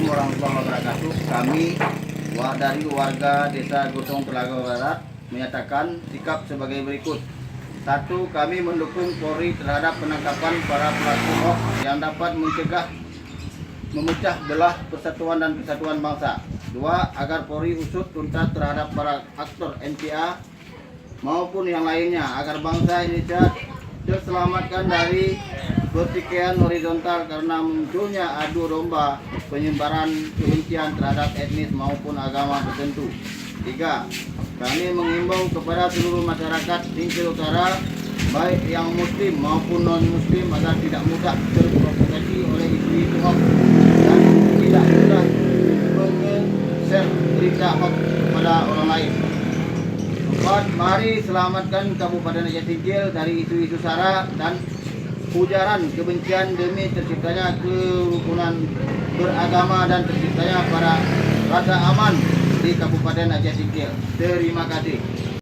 warahmatullahi wabarakatuh. Kami dari warga Desa Gotong Telaga Barat menyatakan sikap sebagai berikut. 1. Kami mendukung Polri terhadap penangkapan para pelaku hoax yang dapat mencegah memecah belah persatuan dan kesatuan bangsa. 2. Agar Polri usut tuntas terhadap para aktor NPA maupun yang lainnya agar bangsa Indonesia terselamatkan dari pertikaian horizontal karena munculnya adu domba penyebaran kebencian terhadap etnis maupun agama tertentu. 3. Kami mengimbau kepada seluruh masyarakat Singkil Utara, baik yang muslim maupun non-muslim, agar tidak mudah terprovokasi oleh isu-isu hoax dan tidak mudah menge-share berita hoax kepada orang lain. 4. Mari selamatkan Kabupaten Aceh Singkil dari isu-isu sara dan ujaran kebencian demi terciptanya kerukunan beragama dan terciptanya para rasa aman di Kabupaten Aceh Singkil. Terima kasih.